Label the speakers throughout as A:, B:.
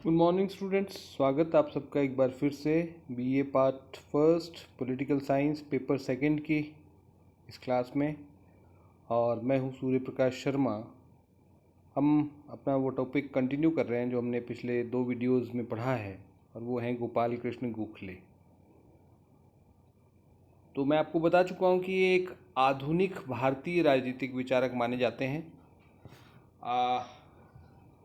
A: Good morning students, स्वागत है आप सबका एक बार फिर से BA part first political science paper second की इस क्लास में। और मैं हूं सूर्य प्रकाश शर्मा। हम अपना वो टॉपिक कंटिन्यू कर रहे हैं जो हमने पिछले 2 वीडियोस में पढ़ा है, और वो हैं गोपाल कृष्ण गोखले। तो मैं आपको बता चुका हूं कि ये एक आधुनिक भारतीय राजनीतिक विचारक माने जाते हैं।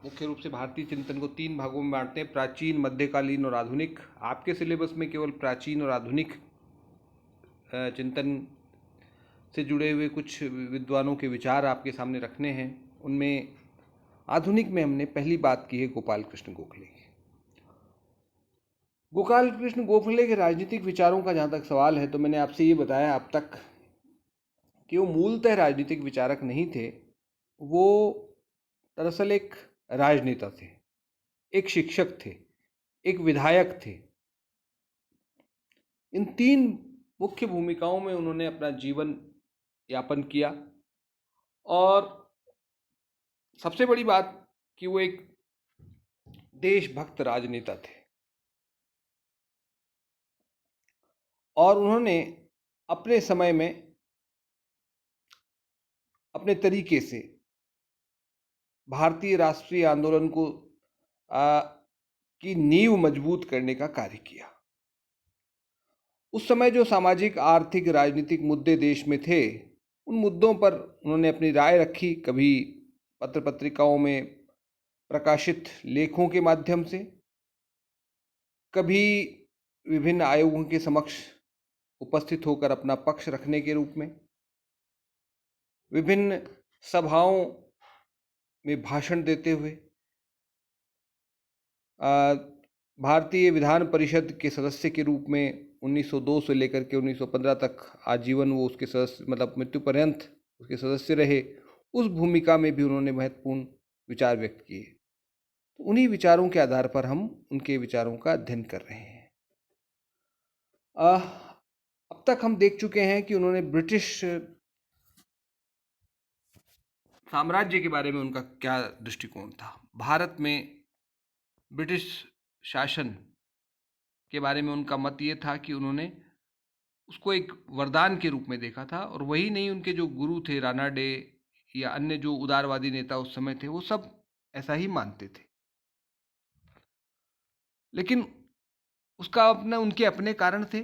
A: मुख्य रूप से भारतीय चिंतन को 3 भागों में बांटते हैं: प्राचीन, मध्यकालीन और आधुनिक। आपके सिलेबस में केवल प्राचीन और आधुनिक चिंतन से जुड़े हुए कुछ विद्वानों के विचार आपके सामने रखने हैं। उनमें आधुनिक में हमने पहली बात की है गोपाल कृष्ण गोखले की। गोपाल कृष्ण गोखले के राजनीतिक विचारों का जहाँ तक सवाल है, तो मैंने आपसे ये बताया अब तक कि वो मूलतः राजनीतिक विचारक नहीं थे। वो दरअसल एक राजनेता थे, एक शिक्षक थे, एक विधायक थे। इन 3 मुख्य भूमिकाओं में उन्होंने अपना जीवन यापन किया। और सबसे बड़ी बात कि वो एक देशभक्त राजनेता थे, और उन्होंने अपने समय में अपने तरीके से भारतीय राष्ट्रीय आंदोलन को की नींव मजबूत करने का कार्य किया। उस समय जो सामाजिक, आर्थिक, राजनीतिक मुद्दे देश में थे, उन मुद्दों पर उन्होंने अपनी राय रखी, कभी पत्र पत्रिकाओं में प्रकाशित लेखों के माध्यम से, कभी विभिन्न आयोगों के समक्ष उपस्थित होकर अपना पक्ष रखने के रूप में, विभिन्न सभाओं में भाषण देते हुए, भारतीय विधान परिषद के सदस्य के रूप में 1902 से लेकर के 1915 तक आजीवन वो उसके सदस्य, मतलब मृत्यु पर्यंत उसके सदस्य रहे। उस भूमिका में भी उन्होंने महत्वपूर्ण विचार व्यक्त किए। तो उन्हीं विचारों के आधार पर हम उनके विचारों का अध्ययन कर रहे हैं। अब तक हम देख चुके हैं कि उन्होंने ब्रिटिश साम्राज्य के बारे में उनका क्या दृष्टिकोण था। भारत में ब्रिटिश शासन के बारे में उनका मत ये था कि उन्होंने उसको एक वरदान के रूप में देखा था, और वही नहीं, उनके जो गुरु थे राणा डे या अन्य जो उदारवादी नेता उस समय थे, वो सब ऐसा ही मानते थे। लेकिन उसका अपना उनके अपने कारण थे,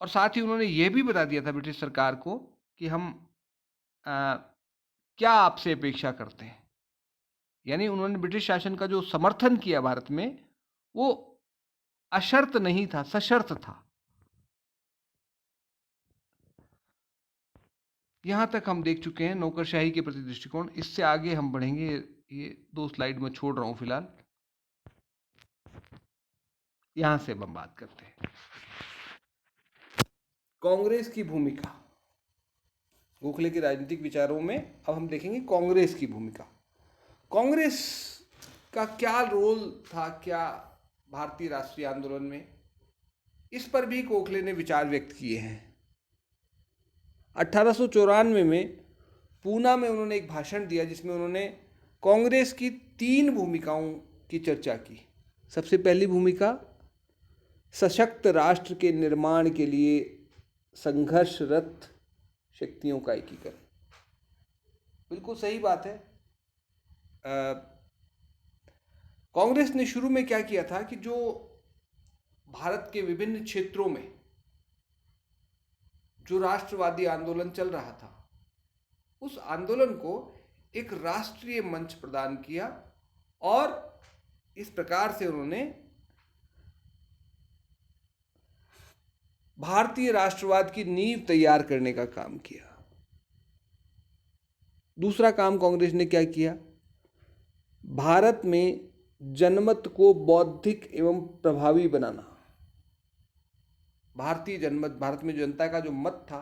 A: और साथ ही उन्होंने ये भी बता दिया था ब्रिटिश सरकार को कि हम क्या आपसे अपेक्षा करते हैं। यानी उन्होंने ब्रिटिश शासन का जो समर्थन किया भारत में, वो अशर्त नहीं था, सशर्त था। यहां तक हम देख चुके हैं नौकरशाही के प्रति दृष्टिकोण। इससे आगे हम बढ़ेंगे, ये 2 स्लाइड में छोड़ रहा हूं फिलहाल। यहां से हम बात करते हैं कांग्रेस की भूमिका। गोखले के राजनीतिक विचारों में अब हम देखेंगे कांग्रेस की भूमिका। कांग्रेस का क्या रोल था, क्या भारतीय राष्ट्रीय आंदोलन में, इस पर भी गोखले ने विचार व्यक्त किए हैं। 1894 में पूना में उन्होंने एक भाषण दिया जिसमें उन्होंने कांग्रेस की 3 भूमिकाओं की चर्चा की। सबसे पहली भूमिका, सशक्त राष्ट्र के निर्माण के लिए संघर्षरत शक्तियों का एकीकरण। बिल्कुल सही बात है। कांग्रेस ने शुरू में क्या किया था कि जो भारत के विभिन्न क्षेत्रों में जो राष्ट्रवादी आंदोलन चल रहा था, उस आंदोलन को एक राष्ट्रीय मंच प्रदान किया, और इस प्रकार से उन्होंने भारतीय राष्ट्रवाद की नींव तैयार करने का काम किया। दूसरा काम कांग्रेस ने क्या किया, भारत में जनमत को बौद्धिक एवं प्रभावी बनाना। भारतीय जनमत, भारत में जनता का जो मत था,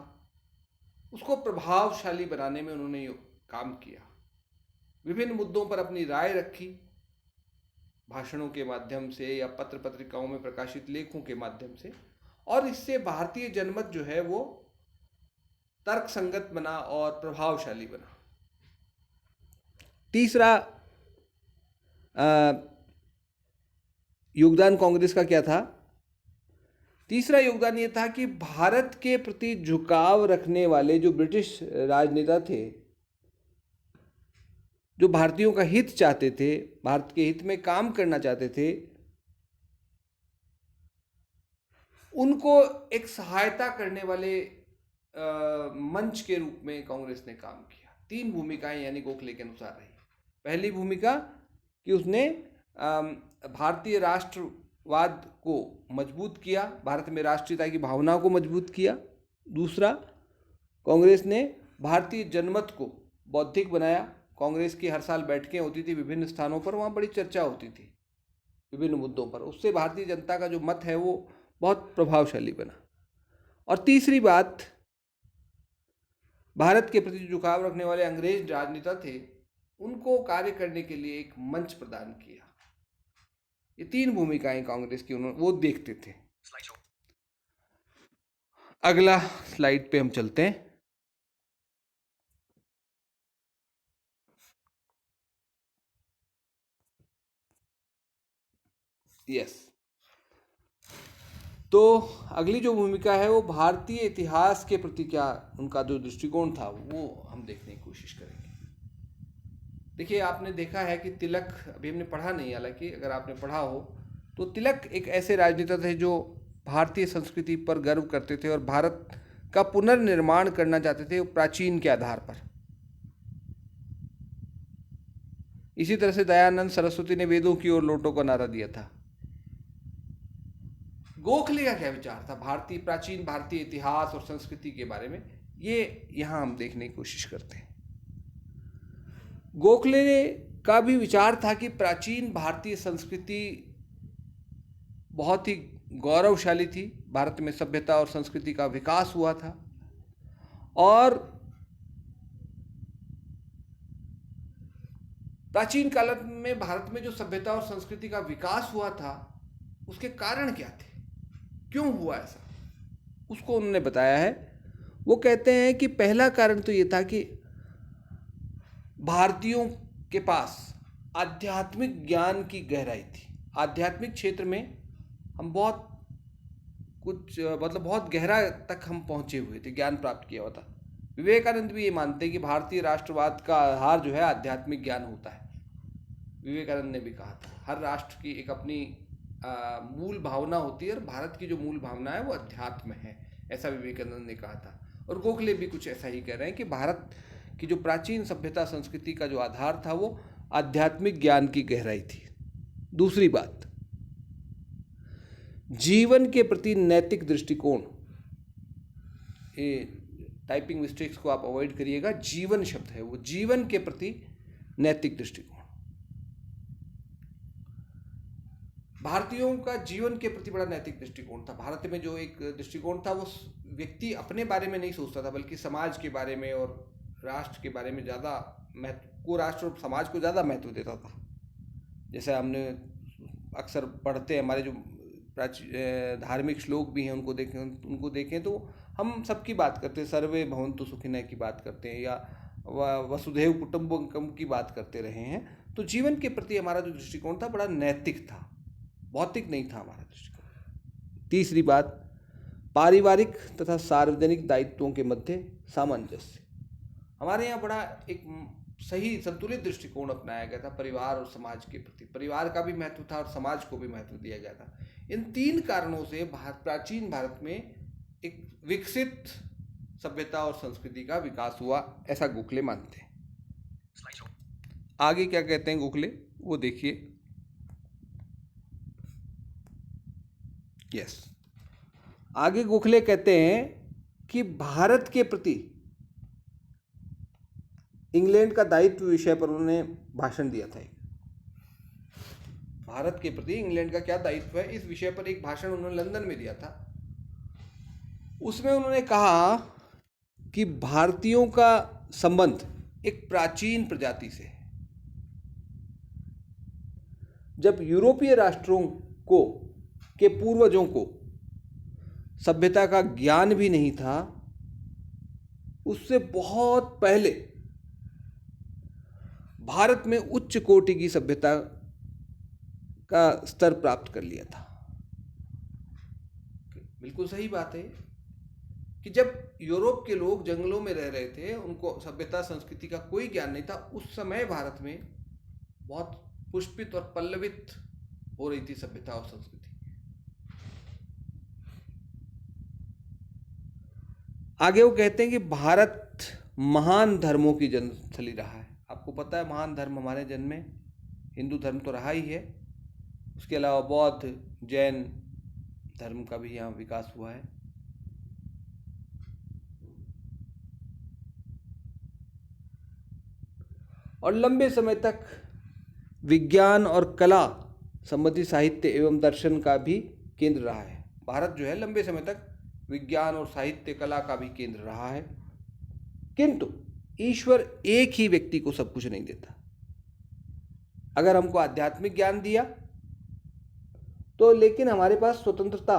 A: उसको प्रभावशाली बनाने में उन्होंने काम किया। विभिन्न मुद्दों पर अपनी राय रखी, भाषणों के माध्यम से या पत्र पत्रिकाओं में प्रकाशित लेखों के माध्यम से, और इससे भारतीय जनमत जो है वो तर्कसंगत बना और प्रभावशाली बना। तीसरा योगदान कांग्रेस का क्या था? तीसरा योगदान ये था कि भारत के प्रति झुकाव रखने वाले जो ब्रिटिश राजनेता थे, जो भारतीयों का हित चाहते थे, भारत के हित में काम करना चाहते थे, उनको एक सहायता करने वाले मंच के रूप में कांग्रेस ने काम किया। 3 भूमिकाएं यानी गोखले के अनुसार रही। पहली भूमिका कि उसने भारतीय राष्ट्रवाद को मजबूत किया, भारत में राष्ट्रीयता की भावना को मजबूत किया। दूसरा, कांग्रेस ने भारतीय जनमत को बौद्धिक बनाया। कांग्रेस की हर साल बैठकें होती थी विभिन्न स्थानों पर, वहाँ बड़ी चर्चा होती थी विभिन्न मुद्दों पर। उससे भारतीय जनता का जो मत है वो बहुत प्रभावशाली बना। और तीसरी बात, भारत के प्रति झुकाव रखने वाले अंग्रेज राजनेता थे, उनको कार्य करने के लिए एक मंच प्रदान किया। ये 3 भूमिकाएं कांग्रेस की वो देखते थे। अगला स्लाइड पे हम चलते हैं। यस, तो अगली जो भूमिका है वो भारतीय इतिहास के प्रति क्या उनका जो दृष्टिकोण था वो हम देखने की कोशिश करेंगे। देखिए, आपने देखा है कि तिलक, अभी हमने पढ़ा नहीं, हालांकि अगर आपने पढ़ा हो तो तिलक एक ऐसे राजनेता थे जो भारतीय संस्कृति पर गर्व करते थे और भारत का पुनर्निर्माण करना चाहते थे प्राचीन के आधार पर। इसी तरह से दयानंद सरस्वती ने वेदों की ओर लौटो का नारा दिया था। गोखले का क्या विचार था प्राचीन भारतीय इतिहास और संस्कृति के बारे में, ये यहां हम देखने की कोशिश करते हैं। गोखले का भी विचार था कि प्राचीन भारतीय संस्कृति बहुत ही गौरवशाली थी। भारत में सभ्यता और संस्कृति का विकास हुआ था और प्राचीन काल में भारत में जो सभ्यता और संस्कृति का विकास हुआ था उसके कारण क्या थे, क्यों हुआ ऐसा, उसको उन्होंने बताया है। वो कहते हैं कि पहला कारण तो ये था कि भारतीयों के पास आध्यात्मिक ज्ञान की गहराई थी। आध्यात्मिक क्षेत्र में हम बहुत बहुत गहरा तक हम पहुंचे हुए थे, ज्ञान प्राप्त किया हुआ था। विवेकानंद भी ये मानते हैं कि भारतीय राष्ट्रवाद का आधार जो है आध्यात्मिक ज्ञान होता है। विवेकानंद ने भी कहा था हर राष्ट्र की एक अपनी मूल भावना होती है और भारत की जो मूल भावना है वो अध्यात्म है, ऐसा विवेकानंद ने कहा था। और गोखले भी कुछ ऐसा ही कह रहे हैं कि भारत की जो प्राचीन सभ्यता संस्कृति का जो आधार था वो आध्यात्मिक ज्ञान की गहराई थी। दूसरी बात, जीवन के प्रति नैतिक दृष्टिकोण। ये टाइपिंग मिस्टेक्स को आप अवॉइड करिएगा, जीवन शब्द है वो, जीवन के प्रति नैतिक दृष्टिकोण। भारतीयों का जीवन के प्रति बड़ा नैतिक दृष्टिकोण था। भारत में जो एक दृष्टिकोण था वो व्यक्ति अपने बारे में नहीं सोचता था बल्कि समाज के बारे में और राष्ट्र के बारे में ज़्यादा महत्व को, राष्ट्र और समाज को ज़्यादा महत्व देता था। जैसे हमने अक्सर पढ़ते हैं, हमारे जो धार्मिक श्लोक भी हैं उनको देखें तो हम सबकी बात करते हैं, सर्वे भवन्तु सुखिनः की बात करते हैं या वसुधैव कुटुम्बकम की बात करते रहे हैं। तो जीवन के प्रति हमारा जो दृष्टिकोण था बड़ा नैतिक था, भौतिक नहीं था हमारा दृष्टिकोण। तीसरी बात, पारिवारिक तथा सार्वजनिक दायित्वों के मध्य सामंजस्य। हमारे यहाँ बड़ा एक सही संतुलित दृष्टिकोण अपनाया गया था परिवार और समाज के प्रति। परिवार का भी महत्व था और समाज को भी महत्व दिया गया था। इन 3 कारणों से प्राचीन भारत में एक विकसित सभ्यता और संस्कृति का विकास हुआ, ऐसा गोखले मानते हैं। आगे क्या कहते हैं गोखले, वो देखिए। यस, आगे गोखले कहते हैं कि भारत के प्रति इंग्लैंड का दायित्व विषय पर उन्होंने भाषण दिया था। भारत के प्रति इंग्लैंड का क्या दायित्व है, इस विषय पर एक भाषण उन्होंने लंदन में दिया था। उसमें उन्होंने कहा कि भारतीयों का संबंध एक प्राचीन प्रजाति से है। जब यूरोपीय राष्ट्रों को के पूर्वजों को सभ्यता का ज्ञान भी नहीं था, उससे बहुत पहले भारत में उच्च कोटि की सभ्यता का स्तर प्राप्त कर लिया था। बिल्कुल सही बात है कि जब यूरोप के लोग जंगलों में रह रहे थे, उनको सभ्यता संस्कृति का कोई ज्ञान नहीं था, उस समय भारत में बहुत पुष्पित और पल्लवित हो रही थी सभ्यता और संस्कृति। आगे वो कहते हैं कि भारत महान धर्मों की जन्मस्थली रहा है। आपको पता है महान धर्म हमारे जन्म में हिंदू धर्म तो रहा ही है, उसके अलावा बौद्ध जैन धर्म का भी यहाँ विकास हुआ है। और लंबे समय तक विज्ञान और कला संबंधी साहित्य एवं दर्शन का भी केंद्र रहा है। भारत जो है लंबे समय तक विज्ञान और साहित्य कला का भी केंद्र रहा है। किंतु ईश्वर एक ही व्यक्ति को सब कुछ नहीं देता। अगर हमको आध्यात्मिक ज्ञान दिया तो, लेकिन हमारे पास स्वतंत्रता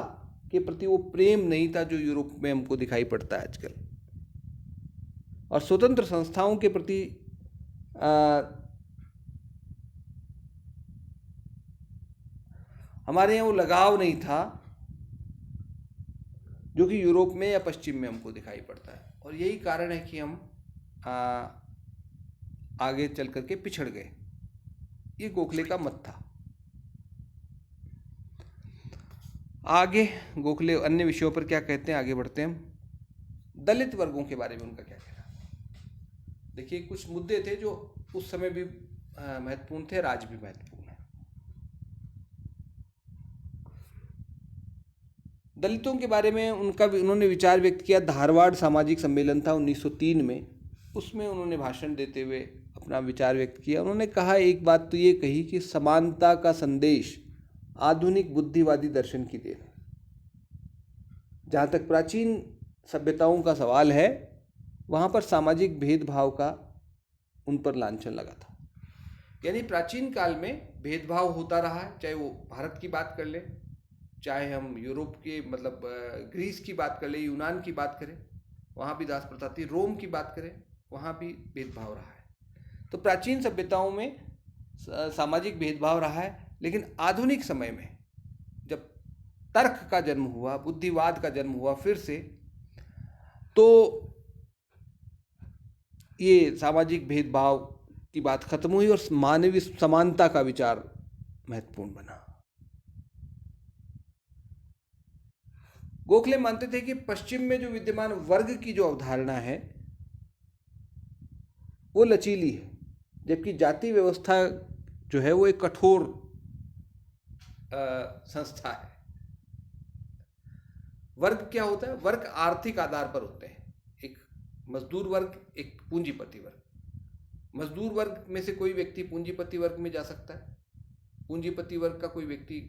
A: के प्रति वो प्रेम नहीं था जो यूरोप में हमको दिखाई पड़ता है आजकल। और स्वतंत्र संस्थाओं के प्रति हमारे यहाँ वो लगाव नहीं था जो कि यूरोप में या पश्चिम में हमको दिखाई पड़ता है। और यही कारण है कि हम आगे चल करके पिछड़ गए। ये गोखले का मत था। आगे गोखले अन्य विषयों पर क्या कहते हैं, आगे बढ़ते हैं हम। दलित वर्गों के बारे में उनका क्या कहना है। देखिए कुछ मुद्दे थे जो उस समय भी महत्वपूर्ण थे, आज भी महत्वपूर्ण है। दलितों के बारे में उन्होंने विचार व्यक्त किया। धारवाड़ सामाजिक सम्मेलन था 1903 में, उसमें उन्होंने भाषण देते हुए अपना विचार व्यक्त किया। उन्होंने कहा, एक बात तो ये कही कि समानता का संदेश आधुनिक बुद्धिवादी दर्शन की देन है। जहाँ तक प्राचीन सभ्यताओं का सवाल है, वहाँ पर सामाजिक भेदभाव का उन पर लांछन लगा था। यानी प्राचीन काल में भेदभाव होता रहा है, चाहे वो भारत की बात कर ले, चाहे हम यूरोप के मतलब ग्रीस की बात कर ले, यूनान की बात करें, वहाँ भी दास प्रथा थी, रोम की बात करें, वहाँ भी भेदभाव रहा है। तो प्राचीन सभ्यताओं में सामाजिक भेदभाव रहा है। लेकिन आधुनिक समय में जब तर्क का जन्म हुआ, बुद्धिवाद का जन्म हुआ फिर से, तो ये सामाजिक भेदभाव की बात खत्म हुई और मानवीय समानता का विचार महत्वपूर्ण बना। गोखले मानते थे कि पश्चिम में जो विद्यमान वर्ग की जो अवधारणा है वो लचीली है, जबकि जाति व्यवस्था जो है वो एक कठोर संस्था है। वर्ग क्या होता है? वर्ग आर्थिक आधार पर होते हैं। एक मजदूर वर्ग, एक पूंजीपति वर्ग। मजदूर वर्ग में से कोई व्यक्ति पूंजीपति वर्ग में जा सकता है, पूंजीपति वर्ग का कोई व्यक्ति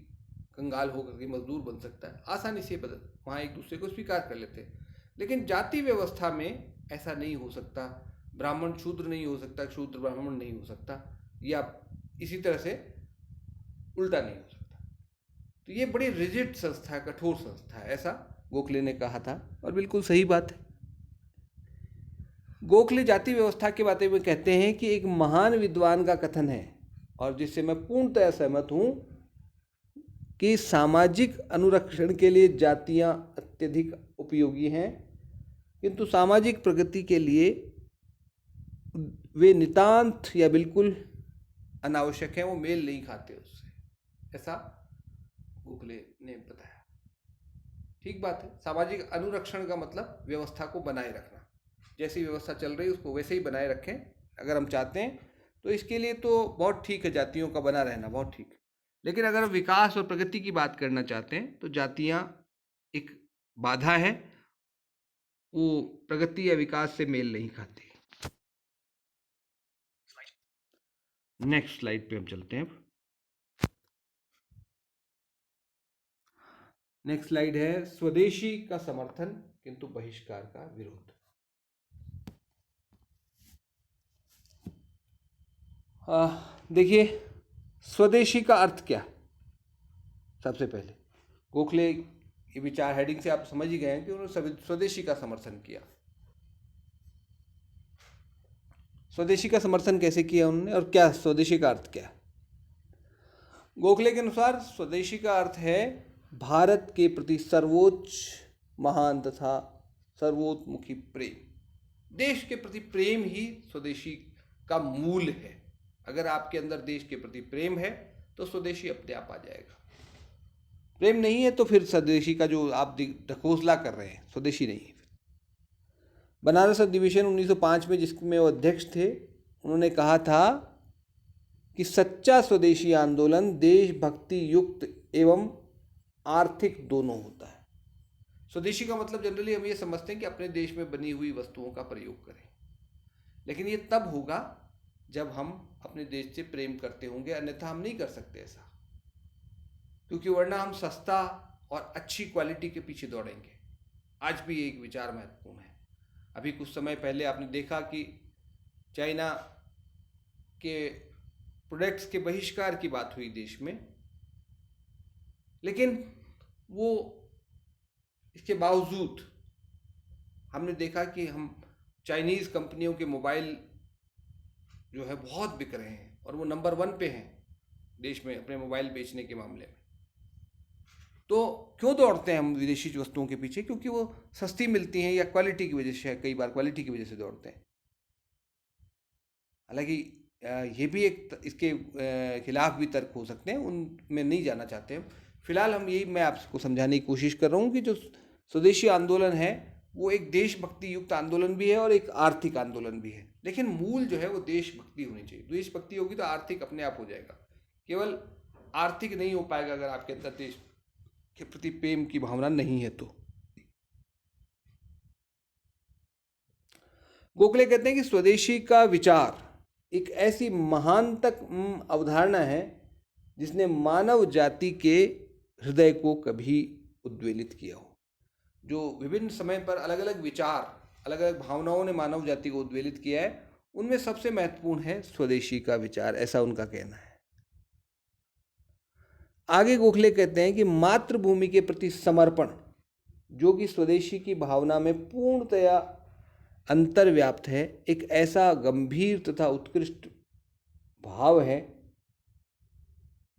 A: कंगाल होकर के मजदूर बन सकता है, आसानी से बदल वहाँ एक दूसरे को स्वीकार कर लेते हैं। लेकिन जाति व्यवस्था में ऐसा नहीं हो सकता। ब्राह्मण शूद्र नहीं हो सकता, शूद्र ब्राह्मण नहीं हो सकता, या इसी तरह से उल्टा नहीं हो सकता। तो ये बड़ी रिजिड संस्था है, कठोर संस्था है, ऐसा गोखले ने कहा था। और बिल्कुल सही बात है। गोखले जाति व्यवस्था के बारे में कहते हैं कि एक महान विद्वान का कथन है, और जिससे मैं पूर्णतः सहमत हूँ, कि सामाजिक अनुरक्षण के लिए जातियाँ अत्यधिक उपयोगी हैं, किंतु सामाजिक प्रगति के लिए वे नितांत या बिल्कुल अनावश्यक हैं, वो मेल नहीं खाते उससे, ऐसा गोखले ने बताया। ठीक बात है। सामाजिक अनुरक्षण का मतलब व्यवस्था को बनाए रखना। जैसी व्यवस्था चल रही है उसको वैसे ही बनाए रखें अगर हम चाहते हैं, तो इसके लिए तो बहुत ठीक है, जातियों का बना रहना बहुत ठीक है। लेकिन अगर विकास और प्रगति की बात करना चाहते हैं तो जातियाँ एक बाधा है, वो प्रगति या विकास से मेल नहीं खाती। नेक्स्ट स्लाइड पे हम चलते हैं। नेक्स्ट स्लाइड है स्वदेशी का समर्थन किंतु बहिष्कार का विरोध। देखिए स्वदेशी का अर्थ क्या। सबसे पहले गोखले ये विचार हेडिंग से आप समझ ही गए हैं कि उन्होंने स्वदेशी का समर्थन किया। स्वदेशी का समर्थन कैसे किया उन्होंने, और क्या स्वदेशी का अर्थ क्या है? गोखले के अनुसार स्वदेशी का अर्थ है भारत के प्रति सर्वोच्च, महान तथा सर्वोत्मुखी प्रेम। देश के प्रति प्रेम ही स्वदेशी का मूल है। अगर आपके अंदर देश के प्रति प्रेम है तो स्वदेशी अपने आप आ जाएगा। प्रेम नहीं है तो फिर स्वदेशी का जो आप ढकोसला कर रहे हैं, स्वदेशी नहीं है। बनारस अधिवेशन 1905 में जिसमें वो अध्यक्ष थे, उन्होंने कहा था कि सच्चा स्वदेशी आंदोलन देशभक्ति युक्त एवं आर्थिक दोनों होता है। स्वदेशी का मतलब जनरली हम ये समझते हैं कि अपने देश में बनी हुई वस्तुओं का प्रयोग करें, लेकिन ये तब होगा जब हम अपने देश से प्रेम करते होंगे, अन्यथा हम नहीं कर सकते ऐसा, क्योंकि वरना हम सस्ता और अच्छी क्वालिटी के पीछे दौड़ेंगे। आज भी एक विचार महत्वपूर्ण है। अभी कुछ समय पहले आपने देखा कि चाइना के प्रोडक्ट्स के बहिष्कार की बात हुई देश में, लेकिन वो इसके बावजूद हमने देखा कि हम चाइनीज़ कंपनियों के मोबाइल जो है बहुत बिक रहे हैं और वो नंबर 1 पे हैं देश में अपने मोबाइल बेचने के मामले में। तो क्यों दौड़ते हैं हम विदेशी वस्तुओं के पीछे? क्योंकि वो सस्ती मिलती हैं या क्वालिटी की वजह से, कई बार क्वालिटी की वजह से दौड़ते हैं। हालांकि ये भी एक इसके खिलाफ भी तर्क हो सकते हैं, उनमें नहीं जाना चाहते हैं। फिलहाल हम यही मैं आपको समझाने की कोशिश कर रहा हूँ कि जो स्वदेशी आंदोलन है वो एक देशभक्ति युक्त आंदोलन भी है और एक आर्थिक आंदोलन भी है, लेकिन मूल जो है वो देशभक्ति होनी चाहिए। देशभक्ति होगी तो आर्थिक अपने आप हो जाएगा। केवल आर्थिक नहीं हो पाएगा अगर आपके अंदर देश के प्रति प्रेम की भावना नहीं है तो। गोखले कहते हैं कि स्वदेशी का विचार एक ऐसी महानतक अवधारणा है जिसने मानव जाति के हृदय को कभी उद्वेलित किया हो। जो विभिन्न समय पर अलग अलग विचार, अलग अलग भावनाओं ने मानव जाति को उद्वेलित किया है, उनमें सबसे महत्वपूर्ण है स्वदेशी का विचार, ऐसा उनका कहना है। आगे गोखले कहते हैं कि मातृभूमि के प्रति समर्पण, जो कि स्वदेशी की भावना में पूर्णतया अंतर्व्याप्त है, एक ऐसा गंभीर तथा उत्कृष्ट भाव है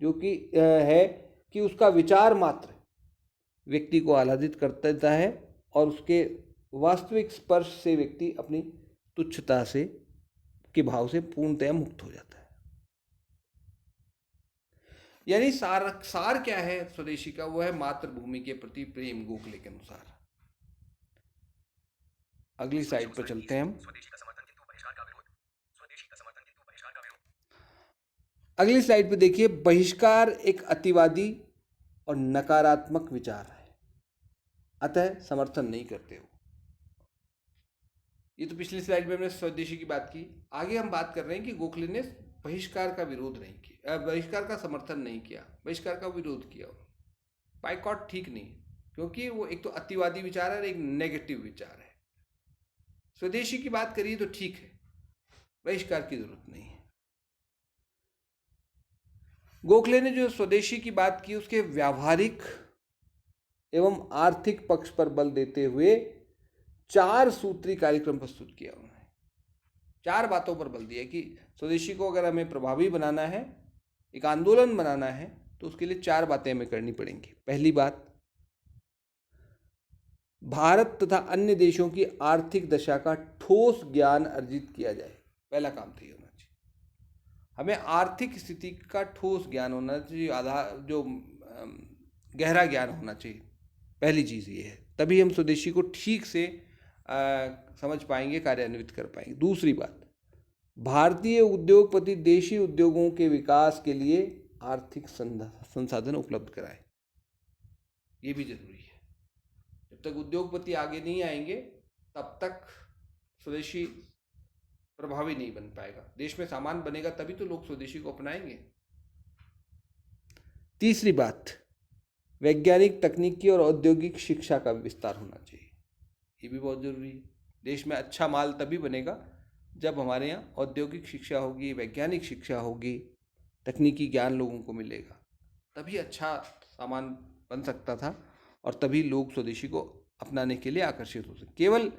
A: जो कि है कि उसका विचार मात्र व्यक्ति को आह्लादित कर देता है और उसके वास्तविक स्पर्श से व्यक्ति अपनी तुच्छता से के भाव से पूर्णतया मुक्त हो जाता है। यानी सार क्या है स्वदेशी का? वो है मातृभूमि के प्रति प्रेम, गोखले के अनुसार। अगली स्लाइड पर चलते हैं हम। अगली स्लाइड पे देखिए, बहिष्कार एक अतिवादी और नकारात्मक विचार है, अतः समर्थन नहीं करते हो। ये तो पिछली स्लाइड में हमने स्वदेशी की बात की। आगे हम बात कर रहे हैं कि गोखले ने बहिष्कार का विरोध नहीं किया, बहिष्कार का समर्थन नहीं किया, बहिष्कार का विरोध किया। बाइकॉट ठीक नहीं, क्योंकि वो एक तो अतिवादी विचार है और एक नेगेटिव विचार है। स्वदेशी की बात करिए तो ठीक है, बहिष्कार की जरूरत नहीं है। गोखले ने जो स्वदेशी की बात की उसके व्यावहारिक एवं आर्थिक पक्ष पर बल देते हुए 4 सूत्री कार्यक्रम प्रस्तुत किया। उन्होंने 4 बातों पर बल दिया कि स्वदेशी को अगर हमें प्रभावी बनाना है, एक आंदोलन बनाना है, तो उसके लिए 4 बातें हमें करनी पड़ेंगी। पहली बात, भारत तथा अन्य देशों की आर्थिक दशा का ठोस ज्ञान अर्जित किया जाए। पहला काम तो ये होना चाहिए, हमें आर्थिक स्थिति का ठोस ज्ञान होना चाहिए, आधार जो गहरा ज्ञान होना चाहिए। पहली चीज़ ये है, तभी हम स्वदेशी को ठीक से समझ पाएंगे, कार्यान्वित कर पाएंगे। दूसरी बात, भारतीय उद्योगपति देशी उद्योगों के विकास के लिए आर्थिक संसाधन उपलब्ध कराए। ये भी जरूरी है। जब तक उद्योगपति आगे नहीं आएंगे तब तक स्वदेशी प्रभावी नहीं बन पाएगा। देश में सामान बनेगा तभी तो लोग स्वदेशी को अपनाएंगे। तीसरी बात, वैज्ञानिक, तकनीकी और औद्योगिक शिक्षा का विस्तार होना चाहिए। ये भी बहुत जरूरी है। देश में अच्छा माल तभी बनेगा जब हमारे यहाँ औद्योगिक शिक्षा होगी, वैज्ञानिक शिक्षा होगी, तकनीकी ज्ञान लोगों को मिलेगा, तभी अच्छा सामान बन सकता था और तभी लोग स्वदेशी को अपनाने के लिए आकर्षित हो सकते। केवल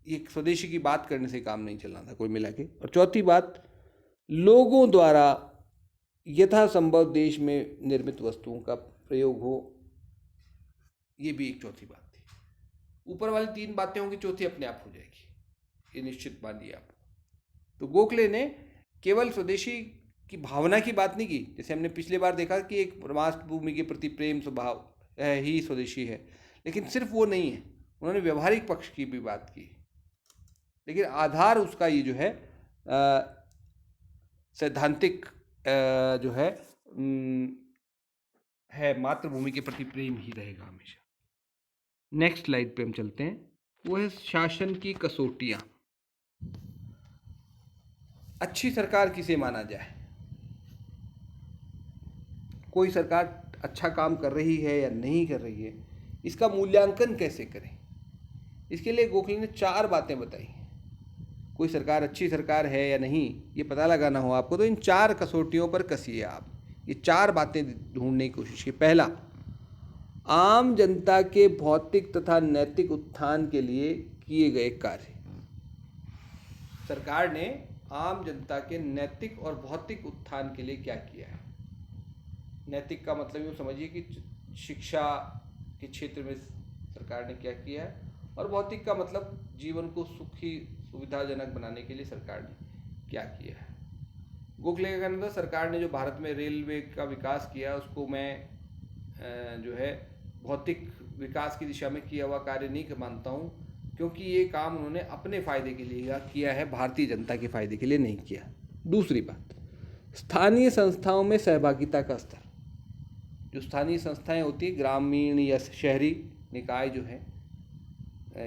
A: ये स्वदेशी की बात करने से काम नहीं चलना था कोई मिला के। और चौथी बात, लोगों द्वारा यथासंभव देश में निर्मित वस्तुओं का प्रयोग हो, ये भी एक चौथी बात थी। ऊपर वाली 3 बातें होंगी, चौथी अपने आप हो जाएगी, ये निश्चित मानिए आप। तो गोखले ने केवल स्वदेशी की भावना की बात नहीं की, जैसे हमने पिछले बार देखा कि एक मातृभूमि के प्रति प्रेम स्वभाव है ही स्वदेशी है, लेकिन सिर्फ वो नहीं है, उन्होंने व्यवहारिक पक्ष की भी बात की। लेकिन आधार उसका ये जो है सैद्धांतिक जो है मातृभूमि के प्रति प्रेम ही रहेगा हमेशा। नेक्स्ट स्लाइड पे हम चलते हैं, वो है शासन की कसौटियां। अच्छी सरकार किसे माना जाए? कोई सरकार अच्छा काम कर रही है या नहीं कर रही है, इसका मूल्यांकन कैसे करें? इसके लिए गोखले ने 4 बातें बताई। कोई सरकार अच्छी सरकार है या नहीं ये पता लगाना हो आपको, तो इन 4 कसौटियों पर कसिए आप। ये 4 बातें ढूंढने की कोशिश की। पहला, आम जनता के भौतिक तथा नैतिक उत्थान के लिए किए गए कार्य। सरकार ने आम जनता के नैतिक और भौतिक उत्थान के लिए क्या किया है? नैतिक का मतलब यूँ समझिए कि शिक्षा के क्षेत्र में सरकार ने क्या किया है, और भौतिक का मतलब जीवन को सुखी सुविधाजनक बनाने के लिए सरकार ने क्या किया है। गोखले का कहना था सरकार ने जो भारत में रेलवे का विकास किया उसको मैं जो है भौतिक विकास की दिशा में किया हुआ कार्य नहीं मानता हूँ, क्योंकि ये काम उन्होंने अपने फ़ायदे के लिए किया है, भारतीय जनता के फ़ायदे के लिए नहीं किया। दूसरी बात, स्थानीय संस्थाओं में सहभागिता का स्तर। जो स्थानीय संस्थाएं होती हैं, ग्रामीण या शहरी निकाय जो हैं,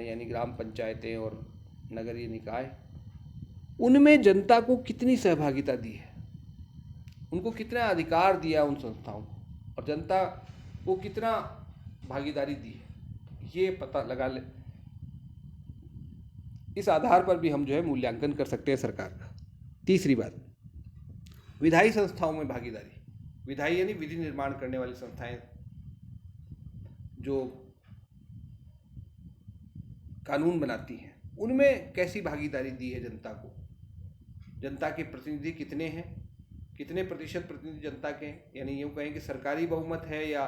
A: यानी ग्राम पंचायतें और नगरीय निकाय, उनमें जनता को कितनी सहभागिता दी है, उनको कितना अधिकार दिया उन संस्थाओं को, और जनता को कितना भागीदारी दी है, ये पता लगा ले। इस आधार पर भी हम जो है मूल्यांकन कर सकते हैं सरकार का। तीसरी बात, विधायी संस्थाओं में भागीदारी। विधायी यानी विधि निर्माण करने वाली संस्थाएं, जो कानून बनाती हैं, उनमें कैसी भागीदारी दी है जनता को। जनता के प्रतिनिधि कितने हैं, कितने प्रतिशत प्रतिनिधि जनता के हैं, यानी यूँ कहें कि सरकारी बहुमत है या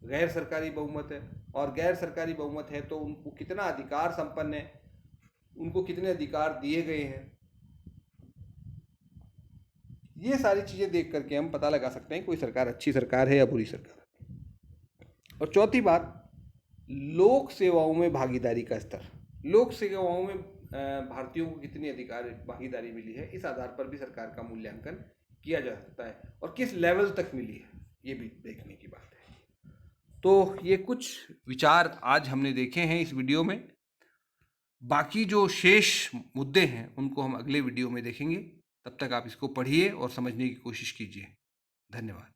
A: गैर सरकारी बहुमत है, और गैर सरकारी बहुमत है तो उनको कितना अधिकार संपन्न है, उनको कितने अधिकार दिए गए हैं। ये सारी चीज़ें देख करके हम पता लगा सकते हैं कोई सरकार अच्छी सरकार है या बुरी सरकार। और चौथी बात, लोक सेवाओं में भागीदारी का स्तर। लोक सेवाओं में भारतीयों को कितनी अधिकार भागीदारी मिली है, इस आधार पर भी सरकार का मूल्यांकन किया जा सकता है, और किस लेवल तक मिली है ये भी देखने की बात है। तो ये कुछ विचार आज हमने देखे हैं इस वीडियो में। बाकी जो शेष मुद्दे हैं उनको हम अगले वीडियो में देखेंगे। तब तक आप इसको पढ़िए और समझने की कोशिश कीजिए। धन्यवाद।